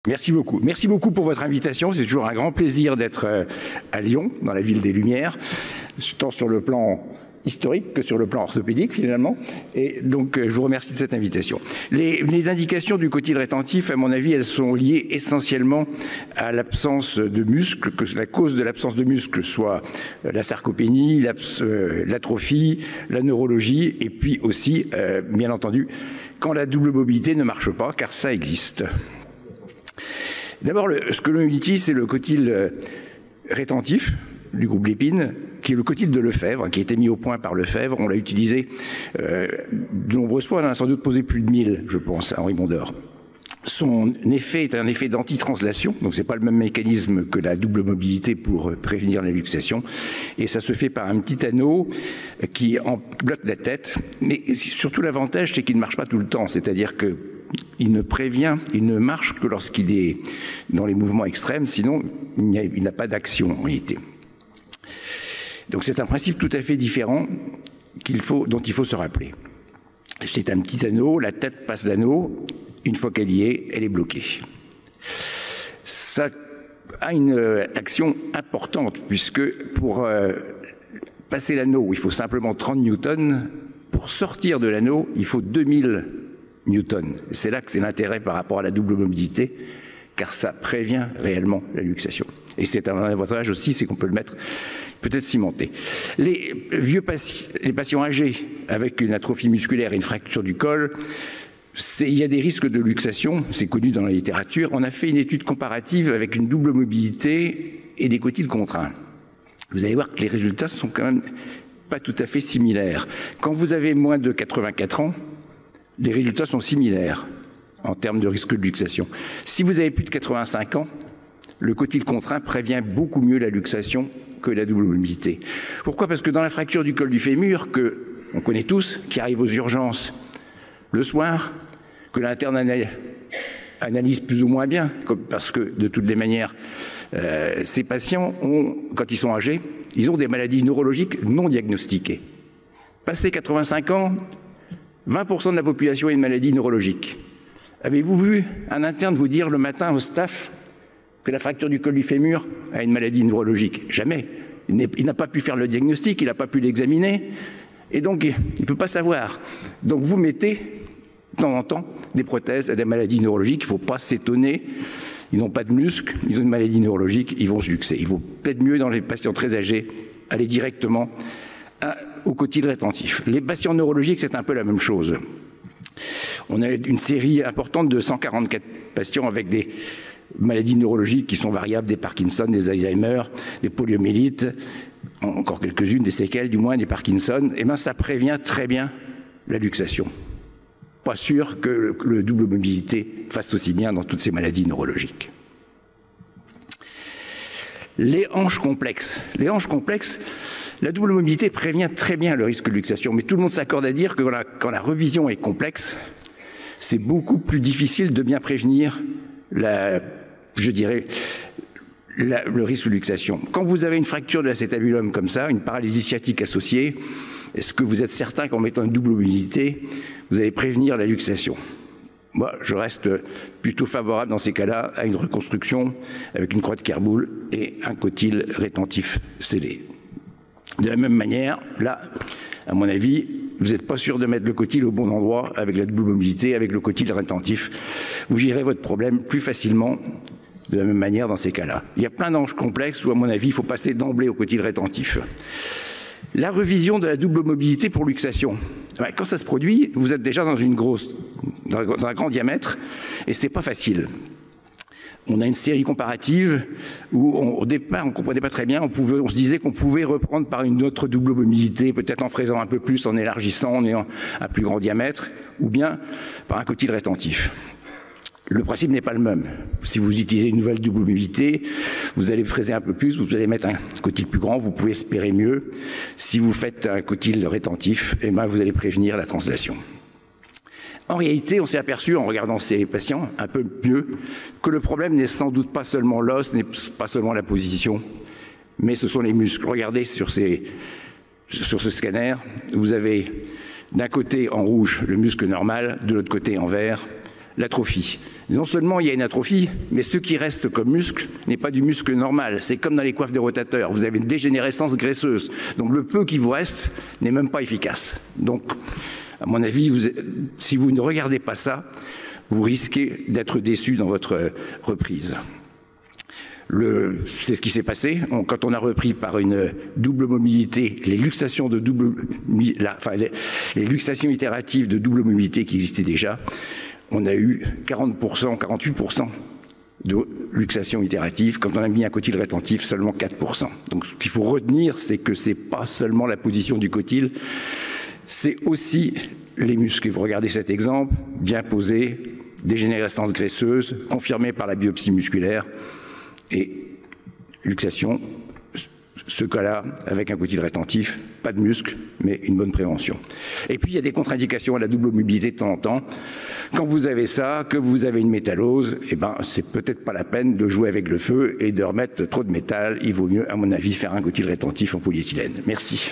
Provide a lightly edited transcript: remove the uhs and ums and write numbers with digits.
Merci beaucoup. Merci beaucoup pour votre invitation. C'est toujours un grand plaisir d'être à Lyon, dans la ville des Lumières, tant sur le plan historique que sur le plan orthopédique finalement. Et donc je vous remercie de cette invitation. Les indications du cotyle rétentif, à mon avis, elles sont liées essentiellement à l'absence de muscles, que la cause de l'absence de muscles soit la sarcopénie, l'atrophie, la neurologie, et puis aussi, bien entendu, quand la double mobilité ne marche pas, car ça existe. D'abord, ce que l'on utilise, c'est le cotyle rétentif du groupe Lépine, qui est le cotyle de Lefebvre, qui a été mis au point par Lefebvre. On l'a utilisé de nombreuses fois, on en a sans doute posé plus de 1000, je pense, à Henri Mondor. Son effet est un effet d'antitranslation, donc ce n'est pas le même mécanisme que la double mobilité pour prévenir la luxation, et ça se fait par un petit anneau qui bloque la tête, mais surtout l'avantage, c'est qu'il ne marche pas tout le temps, c'est-à-dire que il ne marche que lorsqu'il est dans les mouvements extrêmes, sinon il n'a pas d'action en réalité. Donc c'est un principe tout à fait différent dont il faut se rappeler. C'est un petit anneau, la tête passe l'anneau, une fois qu'elle y est, elle est bloquée. Ça a une action importante, puisque pour passer l'anneau, il faut simplement 30 newtons. Pour sortir de l'anneau, il faut 2000 newtons. C'est là que c'est l'intérêt par rapport à la double mobilité, car ça prévient réellement la luxation. Et c'est un avantage aussi, c'est qu'on peut le mettre peut-être cimenté. Les patients âgés avec une atrophie musculaire et une fracture du col, il y a des risques de luxation, c'est connu dans la littérature. On a fait une étude comparative avec une double mobilité et des cotyles contraints. Vous allez voir que les résultats sont quand même pas tout à fait similaires. Quand vous avez moins de 84 ans, les résultats sont similaires en termes de risque de luxation. Si vous avez plus de 85 ans, le cotyle contraint prévient beaucoup mieux la luxation que la double mobilité. Pourquoi? Parce que dans la fracture du col du fémur, que on connaît tous, qui arrive aux urgences le soir, que l'interne analyse plus ou moins bien, parce que de toutes les manières, ces patients quand ils sont âgés, ils ont des maladies neurologiques non diagnostiquées. Passé 85 ans, 20% de la population a une maladie neurologique. Avez-vous vu un interne vous dire le matin au staff que la fracture du col du fémur a une maladie neurologique? Jamais. Il n'a pas pu faire le diagnostic, il n'a pas pu l'examiner, et donc il ne peut pas savoir. Donc vous mettez de temps en temps des prothèses à des maladies neurologiques, il ne faut pas s'étonner. Ils n'ont pas de muscles, ils ont une maladie neurologique, ils vont se luxer. Il vaut peut-être mieux dans les patients très âgés aller directement au cotyle rétentif. Les patients neurologiques, c'est un peu la même chose. On a une série importante de 144 patients avec des maladies neurologiques qui sont variables, des Parkinson, des Alzheimer, des poliomyélites, encore quelques-unes, des séquelles du moins, des Parkinson. Eh bien, ça prévient très bien la luxation. Pas sûr que le double mobilité fasse aussi bien dans toutes ces maladies neurologiques. Les hanches complexes. Les hanches complexes, la double mobilité prévient très bien le risque de luxation, mais tout le monde s'accorde à dire que quand la revision est complexe, c'est beaucoup plus difficile de bien prévenir le risque de luxation. Quand vous avez une fracture de l'acétabulum comme ça, une paralysie sciatique associée, est-ce que vous êtes certain qu'en mettant une double mobilité, vous allez prévenir la luxation? Moi, je reste plutôt favorable dans ces cas-là à une reconstruction avec une croix de Kerboul et un cotyle rétentif scellé. De la même manière, là, à mon avis, vous n'êtes pas sûr de mettre le cotyle au bon endroit avec la double mobilité, avec le cotyle rétentif. Vous gérez votre problème plus facilement de la même manière dans ces cas-là. Il y a plein d'anges complexes où, à mon avis, il faut passer d'emblée au cotyle rétentif. La revision de la double mobilité pour luxation. Quand ça se produit, vous êtes déjà dans un grand diamètre et c'est pas facile. On a une série comparative où au départ on ne comprenait pas très bien, on se disait qu'on pouvait reprendre par une autre double mobilité, peut-être en faisant un peu plus, en élargissant, en ayant un plus grand diamètre, ou bien par un cotyle rétentif. Le principe n'est pas le même. Si vous utilisez une nouvelle double mobilité, vous allez fraiser un peu plus, vous allez mettre un cotyle plus grand, vous pouvez espérer mieux. Si vous faites un cotyle rétentif, eh bien, vous allez prévenir la translation. En réalité, on s'est aperçu, en regardant ces patients un peu mieux, que le problème n'est sans doute pas seulement l'os, n'est pas seulement la position, mais ce sont les muscles. Regardez sur ce scanner, vous avez d'un côté en rouge le muscle normal, de l'autre côté en vert l'atrophie. Non seulement il y a une atrophie, mais ce qui reste comme muscle n'est pas du muscle normal. C'est comme dans les coiffes de rotateurs. Vous avez une dégénérescence graisseuse. Donc le peu qui vous reste n'est même pas efficace. Donc, à mon avis, si vous ne regardez pas ça, vous risquez d'être déçu dans votre reprise. C'est ce qui s'est passé. Quand on a repris par une double mobilité, les luxations itératives de double mobilité qui existaient déjà, on a eu 40%, 48% de luxation itérative. Quand on a mis un cotyle rétentif, seulement 4%. Donc ce qu'il faut retenir, c'est que ce n'est pas seulement la position du cotyle, c'est aussi les muscles. Et vous regardez cet exemple, bien posé, dégénérescence graisseuse, confirmée par la biopsie musculaire, et luxation, ce cas-là, avec un cotyle rétentif, pas de muscle, mais une bonne prévention. Et puis, il y a des contre-indications à la double mobilité de temps en temps. Quand vous avez ça, que vous avez une métallose, eh ben, c'est peut-être pas la peine de jouer avec le feu et de remettre trop de métal. Il vaut mieux, à mon avis, faire un cotyle rétentif en polyéthylène. Merci.